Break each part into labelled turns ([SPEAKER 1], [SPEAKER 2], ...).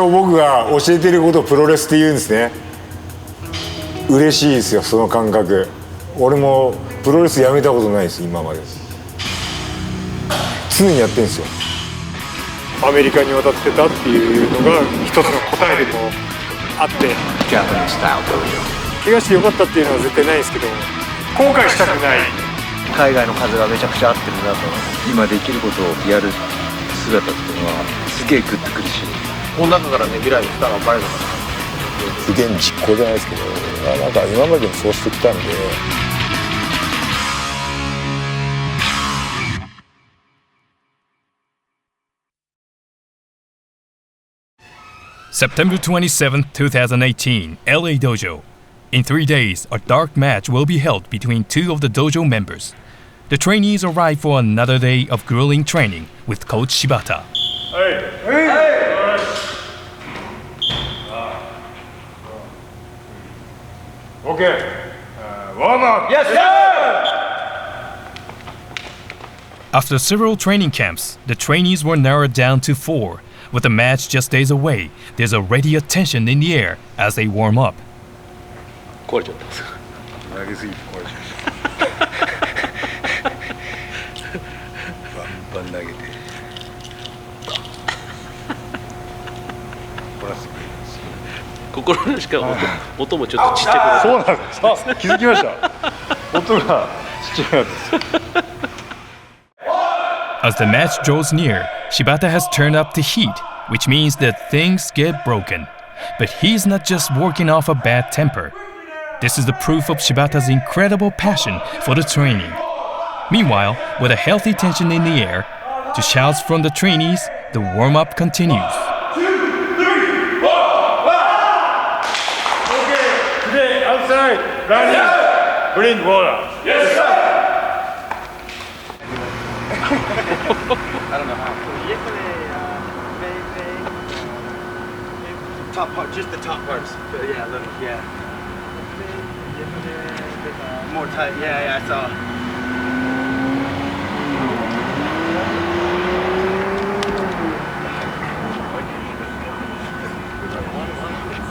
[SPEAKER 1] を僕が教えてることをプロレスって言うんですね。嬉しいですよ、その感覚。俺もプロレスやめたことないです、今まで。常にやってるんですよ。アメリカに渡ってたっていうのが一つの答えでもあって、怪我してよかったっていうのは絶対ないですけど、後悔したくない。
[SPEAKER 2] 海外の風がめちゃくちゃ合ってるなと。今できることをやる姿っていうのはすげえグッとくるし、この中からね、未来のスターが生まれるのかな。
[SPEAKER 1] 不言実行じゃないですけど、なんか今までもそうしてきたんで。
[SPEAKER 3] September 27th, 2018, LA Dojo. In 3 days, a dark match will be held between two of the dojo members. The trainees arrive for another day of grueling training with Coach Shibata.
[SPEAKER 1] Okay. Warm up.
[SPEAKER 4] Yes, sir!
[SPEAKER 3] After several training camps, the trainees were narrowed down to 4. With the match just days away, there's already a tension in the air as they warm up.
[SPEAKER 2] 壊れちゃったんですか。
[SPEAKER 1] 投げすぎて壊れちゃった。バンバン投げて。
[SPEAKER 2] 心のしか音もちょっとちっちゃく
[SPEAKER 1] そうなんです。あ、気づきました。音がちっちゃいやつ。
[SPEAKER 3] As the match draws near, Shibata has turned up the heat, which means that things get broken. But he's not just working off a bad temper. This is the proof of Shibata's incredible passion for the training. Meanwhile, with a healthy tension in the air, to shouts from the trainees, the warm-up continues.
[SPEAKER 1] 2, 3, 4, 1! Okay, today outside, running, bring water. Yes, sir!
[SPEAKER 4] I don't know how. Top part, just the top parts. But yeah, a little, yeah. More tight, yeah, I saw.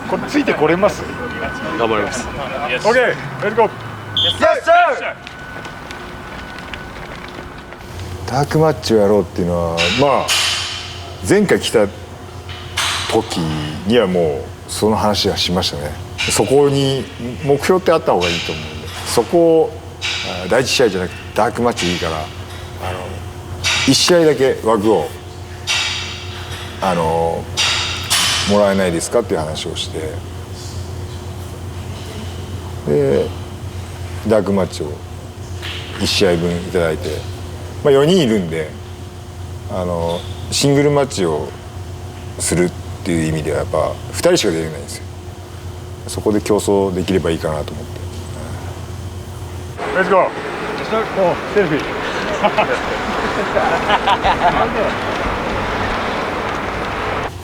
[SPEAKER 1] これついてこれます？
[SPEAKER 2] 頑張ります。
[SPEAKER 1] Okay, let's go.
[SPEAKER 4] Yes, sir!
[SPEAKER 1] ダークマッチをやろうっていうのは、まあ前回来た時にはもうその話はしましたね。そこに目標ってあった方がいいと思うんで、そこを第一試合じゃなくてダークマッチでいいから1試合だけ枠をもらえないですかっていう話をして、でダークマッチを1試合分いただいて、まあ、4人いるんでシングルマッチをするっていう意味ではやっぱ2人しか出れないんですよ。そこで競争できればいいかなと思って。Let's go! お、セルフィー。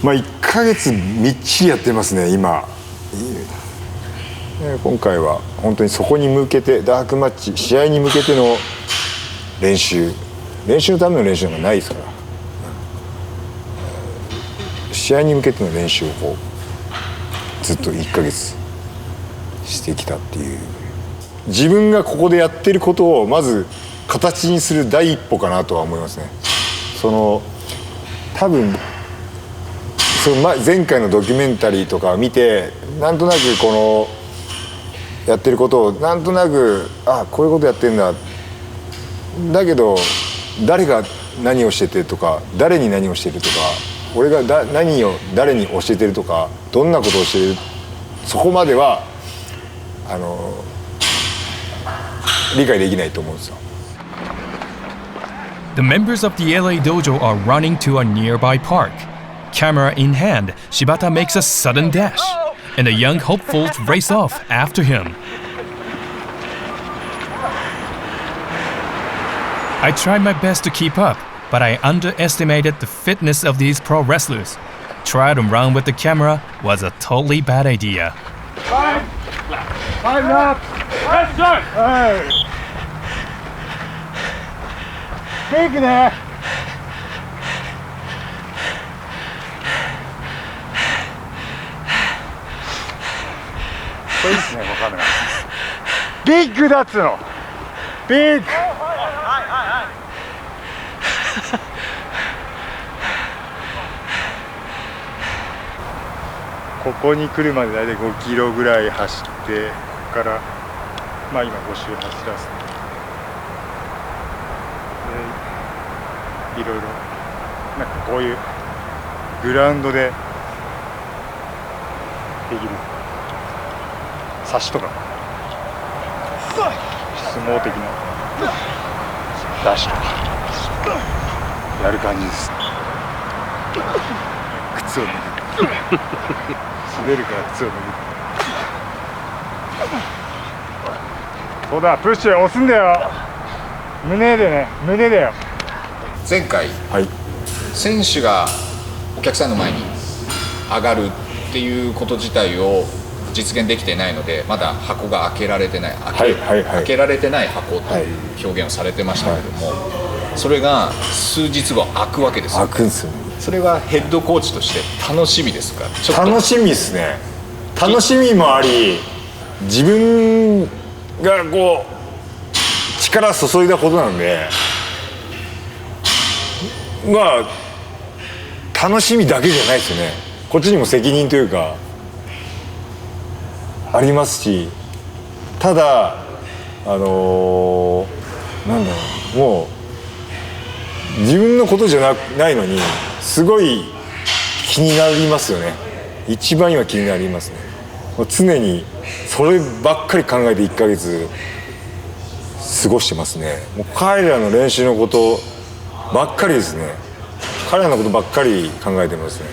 [SPEAKER 1] まあ1ヶ月みっちりやってますね今。今回は本当にそこに向けてダークマッチ試合に向けての練習のための練習なんかないですから、試合に向けての練習をこうずっと1ヶ月してきたっていう、自分がここでやってることをまず形にする第一歩かなとは思いますね。多分前回のドキュメンタリーとか見てなんとなくこのやってることをなんとなくこういうことやってんだ、だけど誰が何をしててとか誰に何をしてるとか俺が何を誰に教えてるとかどんなことをしてる、そこまでは理解できないと思うんですよ。
[SPEAKER 3] The members of the LA Dojo are running to a nearby park. Camera in hand, Shibata makes a sudden dash, and the young hopefuls race off after him. I tried my best to keep up, but I underestimated the fitness of these pro wrestlers. Trying to run with the camera was a totally bad idea.
[SPEAKER 1] 5 laps! Let's go! テイクね。いですねこのカメラ。ビッグだっつうの。ビッグ。ここに来るまで大体5キロぐらい走って、ここからまあ今5周走らせて、でいろいろなんかこういうグラウンドでできる差しとか相撲的なダッシュとかやる感じです。靴を脱ぐ。滑るから靴を脱ぐ。そうだ、プッシュ押すんだよ。胸でね、胸だよ。
[SPEAKER 5] 前回、
[SPEAKER 1] はい、
[SPEAKER 5] 選手がお客さんの前に上がるっていうこと自体を実現できていないので、まだ箱が開けられてない、開けられてない箱という表現をされてましたけども、それが数日後開くわけですよ。
[SPEAKER 1] 開くんですよ。
[SPEAKER 5] それはヘッドコーチとして楽しみですか？ちょっと
[SPEAKER 1] 楽しみですね。楽しみもあり、自分がこう力注いだことなんで、まあ楽しみだけじゃないですよね。こっちにも責任というかありますし、ただなんだろう、もう自分のことじゃないのにすごい気になりますよね。一番今気になりますね。もう常にそればっかり考えて1ヶ月過ごしてますね。もう彼らの練習のことばっかりですね。彼らのことばっかり考えてますね。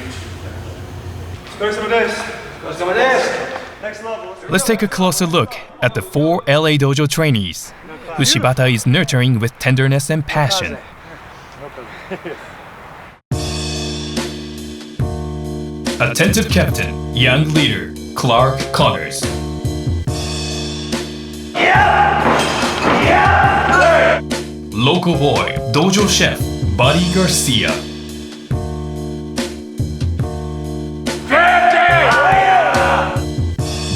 [SPEAKER 4] お疲れ様です。お疲れ様です。
[SPEAKER 3] Let's take a closer look at the 4 LA Dojo trainees, who Shibata is nurturing with tenderness and passion. Attentive captain, young leader, Clark Connors. Local boy, dojo chef, Buddy Garcia.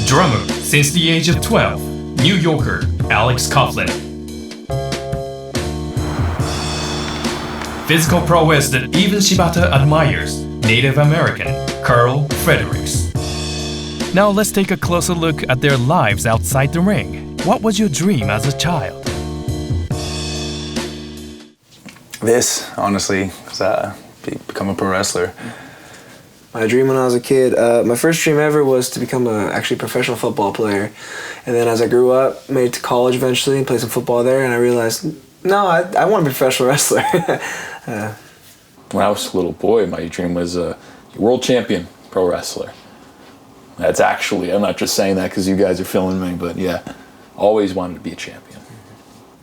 [SPEAKER 3] Drummer since the age of 12, New Yorker Alex Coughlin. Physical prowess that even Shibata admires, Native American Carl Fredericks. Now let's take a closer look at their lives outside the ring. What was your dream as a child?
[SPEAKER 6] This, honestly, was become a pro wrestler.
[SPEAKER 7] My dream when I was a kid, my first dream ever was to become a actually professional football player. And then as I grew up, made it to college eventually and played some football there, and I realized, no, I want to be a professional wrestler.
[SPEAKER 8] When I was a little boy, my dream was a world champion pro wrestler. That's actually, I'm not just saying that because you guys are filming me, but yeah, always wanted to be a champion.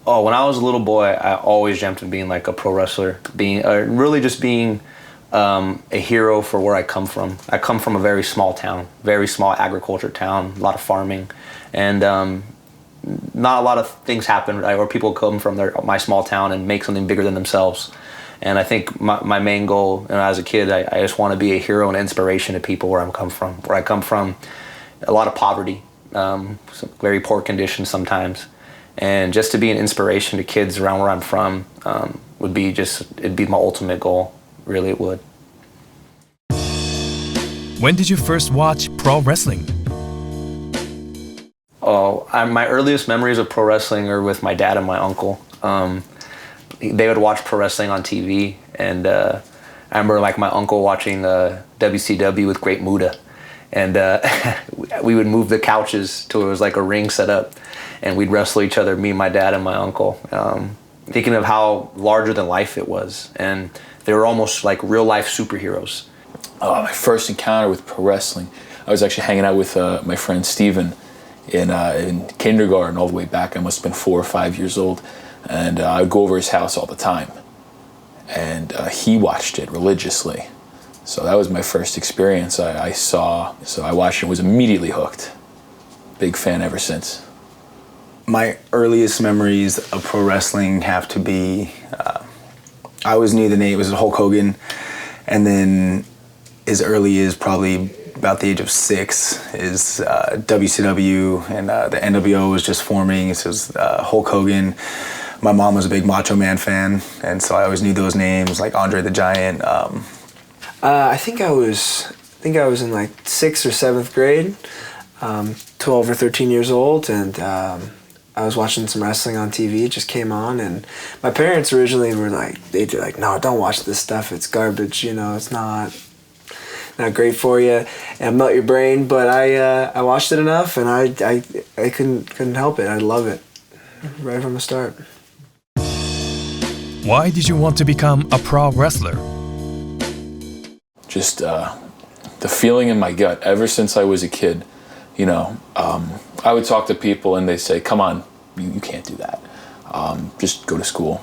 [SPEAKER 9] Oh, when I was a little boy, I always dreamt of being like a pro wrestler, being a hero for where I come from. I come from a very small town, very small agriculture town, a lot of farming, and not a lot of things happen where people come from my small town and make something bigger than themselves. And I think my main goal, as a kid, I just want to be a hero and inspiration to people where I come from. Where I come from, a lot of poverty, some very poor conditions sometimes, and just to be an inspiration to kids around where I'm from it'd be my ultimate goal. Really, it would.
[SPEAKER 3] When did you first watch pro wrestling?
[SPEAKER 9] Oh, my earliest memories of pro wrestling are with my dad and my uncle. They would watch pro wrestling on TV, and I remember like my uncle watching WCW with Great Muta, and we would move the couches till it was like a ring set up, and we'd wrestle each other, me, my dad, and my uncle. Thinking of how larger than life it was, and they were almost like real life superheroes.
[SPEAKER 8] My first encounter with pro wrestling, I was actually hanging out with my friend Steven in kindergarten all the way back. I must have been 4 or 5 years old. And I would go over his house all the time. And he watched it religiously. So that was my first experience I saw. So I watched it and was immediately hooked. Big fan ever since.
[SPEAKER 6] My earliest memories of pro wrestling have to be, I always knew the name, it was Hulk Hogan. And then as early as probably about the age of 6 is WCW, and the NWO was just forming. So it was Hulk Hogan. My mom was a big Macho Man fan, and so I always knew those names, like Andre the Giant.
[SPEAKER 7] I think I was in like 6th or 7th grade, 12 or 13 years old, and I was watching some wrestling on TV. It just came on, and my parents originally were like, they'd be like, "No, don't watch this stuff. It's garbage. You know, it's not great for you, and melt your brain." But I watched it enough, and I couldn't help it. I love it right from the start.
[SPEAKER 3] Why did you want to become a pro wrestler?
[SPEAKER 8] Just the feeling in my gut ever since I was a kid. You know, I would talk to people and they say, "Come on, you can't do that. Just go to school,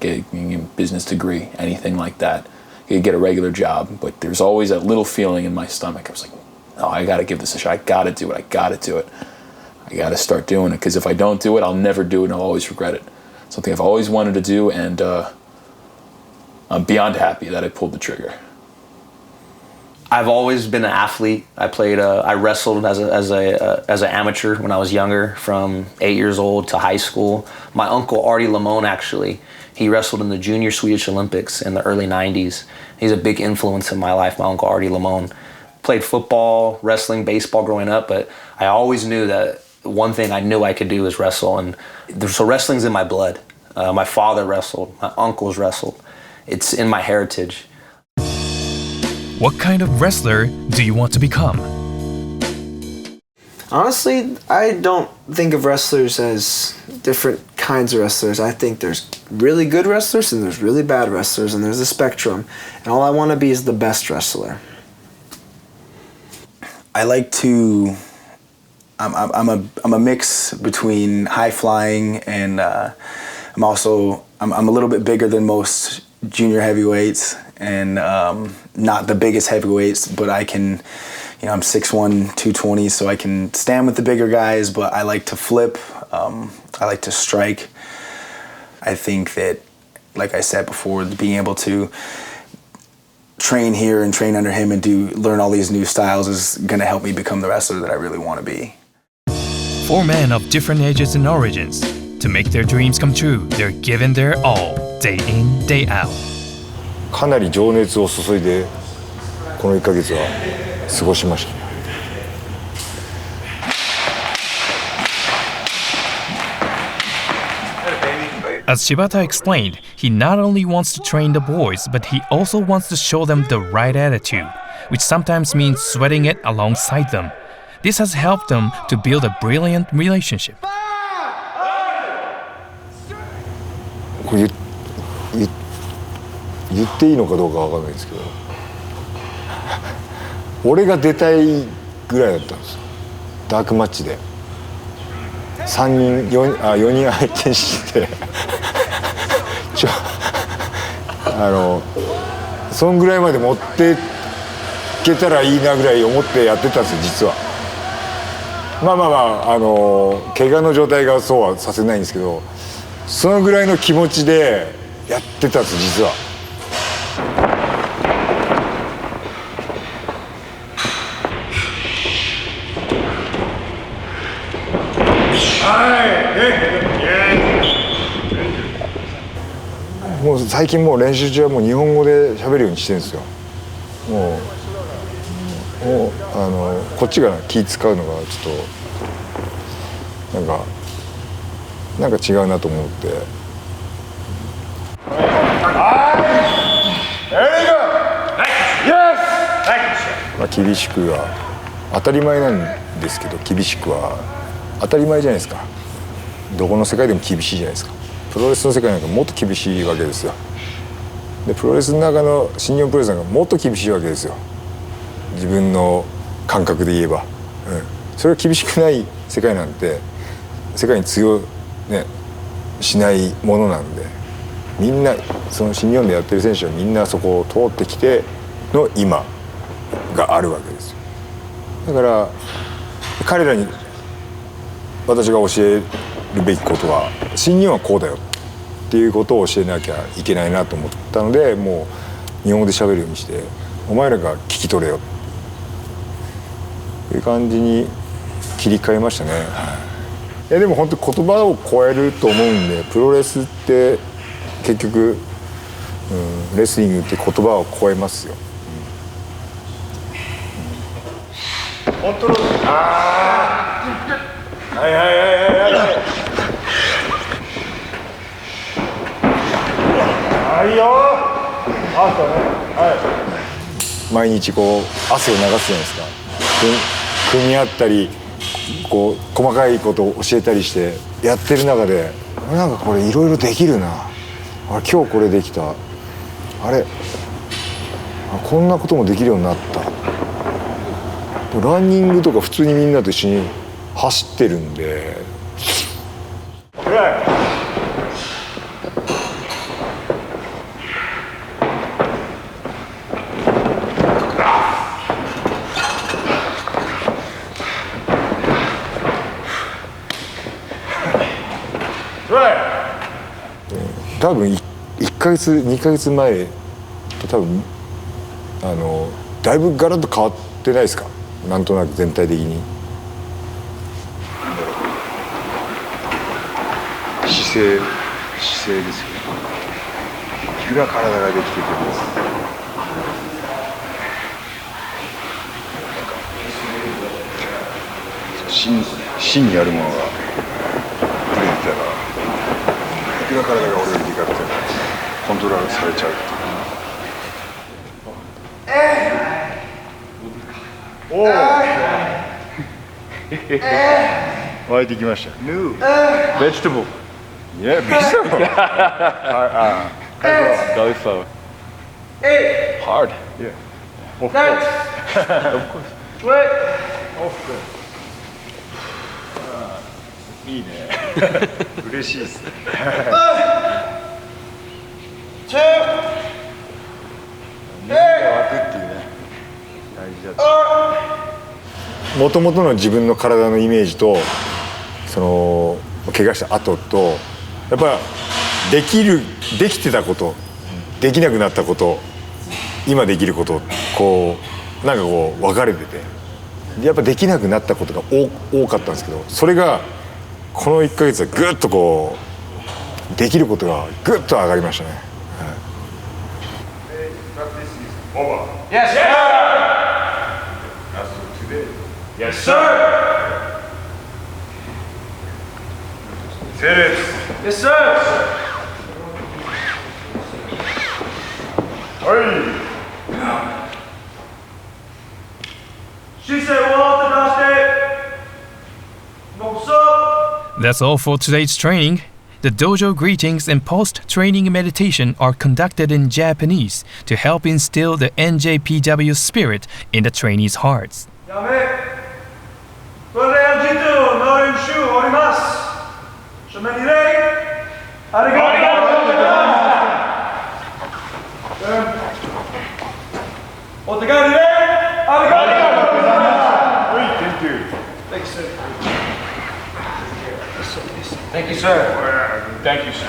[SPEAKER 8] get a business degree, anything like that. You get a regular job." But there's always that little feeling in my stomach. I was like, "No, I got to give this a shot. I got to do it. I got to do it. I got to start doing it, because if I don't do it, I'll never do it, and I'll always regret it." Something I've always wanted to do, and I'm beyond happy that I pulled the trigger.
[SPEAKER 9] I've always been an athlete. I wrestled as an amateur when I was younger, from 8 years old to high school. My uncle Artie Lamone, actually, he wrestled in the Junior Swedish Olympics in the early 90s. He's a big influence in my life, my uncle Artie Lamone. Played football, wrestling, baseball growing up, but I always knew that one thing I knew I could do is wrestle, and so wrestling's in my blood. My father wrestled, my uncles wrestled. It's in my heritage.
[SPEAKER 3] What kind of wrestler do you want to become?
[SPEAKER 7] Honestly, I don't think of wrestlers as different kinds of wrestlers. I think there's really good wrestlers and there's really bad wrestlers, and there's a spectrum. And all I want to be is the best wrestler.
[SPEAKER 6] I like to. I'm a mix between high flying and I'm a little bit bigger than most junior heavyweights, and not the biggest heavyweights, but I can, I'm 6'1", 220, so I can stand with the bigger guys, but I like to flip, I like to strike. I think that, like I said before, being able to train here and train under him and learn all these new styles is going to help me become the wrestler that I really want to be.
[SPEAKER 3] 4 men of different ages and origins. To make their dreams come true, they're giving their all, day in, day out.
[SPEAKER 1] かなり情熱を注いでこの1ヶ月は過ごしました。
[SPEAKER 3] As Shibata explained, he not only wants to train the boys, but he also wants to show them the right attitude, which sometimes means sweating it alongside them. This has helped them to build a brilliant relationship.
[SPEAKER 1] これ言っていいのかどうかわかんないですけど、俺が出たいぐらいだったんですよ。ダークマッチで4人相手にしてそんぐらいまで持っていけたらいいなぐらい思ってやってたんですよ、実は。怪我の状態がそうはさせないんですけど、そのぐらいの気持ちでやってたんです、実は。もう最近もう練習中はもう日本語で喋るようにしてるんですよ。もうこっちが気使うのがちょっとなんか違うなと思って。厳しくは当たり前なんですけど、厳しくは当たり前じゃないですか。どこの世界でも厳しいじゃないですか。プロレスの世界なんかもっと厳しいわけですよ。でプロレスの中の新日本プロレスなんかもっと厳しいわけですよ。自分の感覚で言えば、それが厳しくない世界なんて世界に通用、しないものなんで、みんなその新日本でやってる選手はみんなそこを通ってきての今があるわけですよ。だから彼らに私が教えるべきことは、新日本はこうだよっていうことを教えなきゃいけないなと思ったので、もう日本語で喋るようにして、お前らが聞き取れよ。いう感じに切り替えましたね。いやでも本当言葉を超えると思うんで、プロレスって結局、レスリングって言葉を超えますよ。コントロール。はいはいはいはいはいはいよ。あったね。はい。毎日こう汗を流すじゃないですか。組み合ったりこう細かいことを教えたりしてやってる中で、なんかこれいろいろできるな、あれ今日これできた、あれこんなこともできるようになった。ランニングとか普通にみんなと一緒に走ってるんで、多分1ヶ月2ヶ月前と多分だいぶガラッと変わってないですか、なんとなく全体的に。姿勢ですよね。いくら体ができてても芯にあるものがブレてたら、いくら体が俺よりでかくてもコントロールされちゃうっていう。おお湧いてきました。New vegetable. Yeah, vegetable. Go for hard. Yeah. Of course. Of course. Of course. いいね。嬉しいですね。水が湧くっていうね、大事だと。もともとの自分の体のイメージと、その怪我した後と、やっぱできてたこと、できなくなったこと、今できること、こうなんかこう分かれてて、やっぱできなくなったことが多かったんですけど、それがこの1ヶ月はぐっとこうできることがぐっと上がりましたね。Yes, sir. Yes, sir. Yes, sir.
[SPEAKER 3] That's all for today's training. The dojo greetings and post-training meditation are conducted in Japanese to help instill the NJPW spirit in the trainees' hearts.
[SPEAKER 4] これでNG2の練習終わります。正面に礼。ありがとうございます。お互いに礼。ありがとうございます。Thank you. Thank you, sir. Thank you, sir.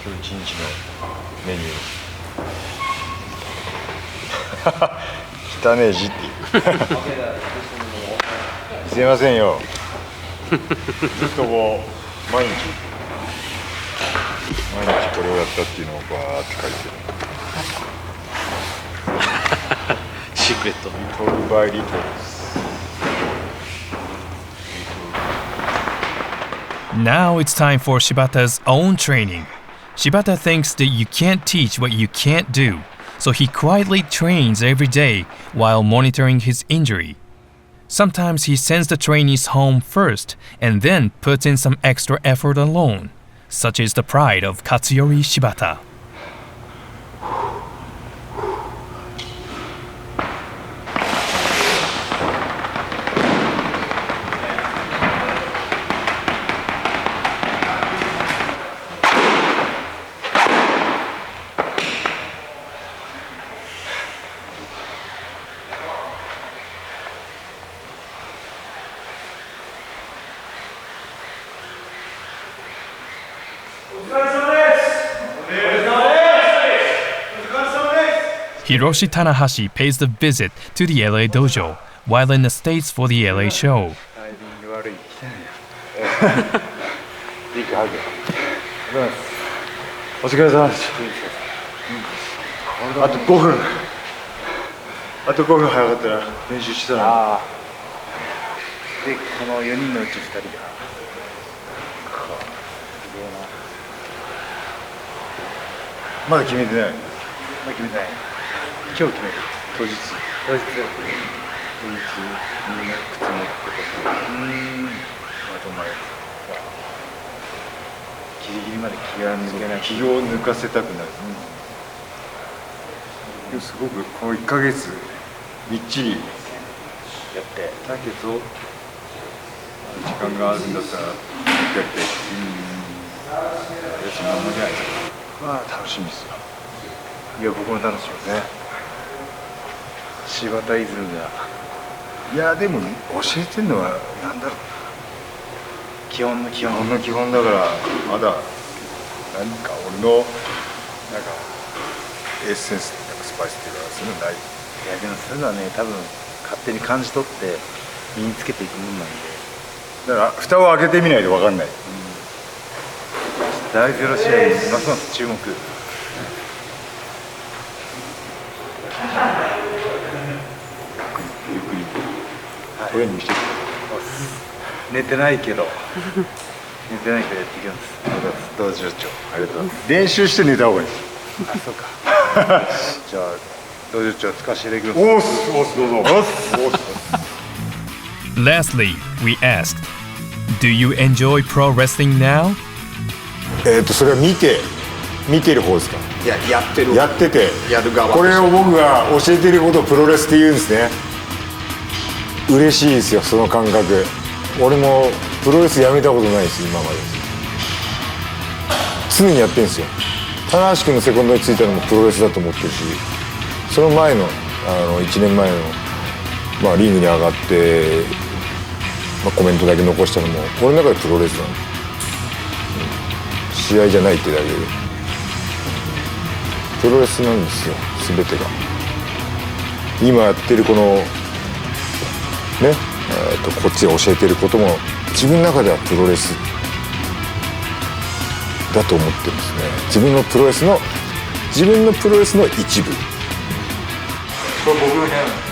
[SPEAKER 4] 今日一日のメニュー汚ねえ字っていうすいませんよ。ずっとこう毎日これをやったっていうのをバーって書いてる。シークレット。リトルバイリトルです。
[SPEAKER 3] Now it's time for Shibata's own training. Shibata thinks that you can't teach what you can't do, so he quietly trains every day while monitoring his injury. Sometimes he sends the trainees home first and then puts in some extra effort alone. Such is the pride of Katsuyori Shibata. Hiroshi Tanahashi pays the visit to the LA dojo while in the States for the LA show.
[SPEAKER 4] お疲れ様です。あと5分。あと5分早かったら練習してたの。で、この4人のうち2人が。まだ決めてない。まだ決めてない。今日決める。当日。当日。当日。みんな靴持ってこと。あとお前。ギリギリまで気が抜けない。気を抜かせたくなる。すごくこの1ヶ月みっちりやってだけど時間があるんだったらやってそんなもんじゃないですか。まあ楽しみですよ。いや僕も楽しみですね。柴田イズムがいやでも教えてるのはなんだろうな、基本の基本の基本だから、まだ何か俺のなんかエッセンスとかスパイスっていうかそういうのない。いやでもそういうのはね、多分勝手に感じ取って身につけていくもんなんで、だから蓋を開けてみないと分かんない。大ゼロ試合ますます注目。ゆっくりトレーニングしていく。寝てないけど寝てないけどやっていきます。道場長ありがとうございます。練習して寝た方がいい。あ、そうか。じゃあ道場長使わせていただきます。おっすどうぞ。おっす。
[SPEAKER 3] Lastly, we asked, do you enjoy pro wrestling now?
[SPEAKER 1] それは見てる方ですか。
[SPEAKER 5] いや、やってる。
[SPEAKER 1] やってて
[SPEAKER 5] やる側。
[SPEAKER 1] これを僕が教えてることをプロレスって言うんですね。嬉しいですよ、その感覚。俺もプロレスやめたことないです、今まで。常にやってるんですよ。棚橋君のセコンドについたのもプロレスだと思ってるし、その前の1年前の、リングに上がって、コメントだけ残したのも俺の中でプロレスなの、試合じゃないってだけでプロレスなんですよ、全てが。今やってるこのね、こっちが教えてることも自分の中ではプロレスだと思ってるんですね。自分のプロレスの一部。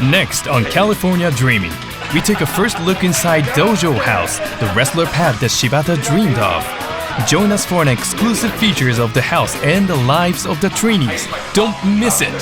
[SPEAKER 3] Next on California Dreaming, we take a first look inside Dojo House, the wrestler pad that Shibata dreamed of. Join us for an exclusive features of the house and the lives of the trainees. Don't miss it!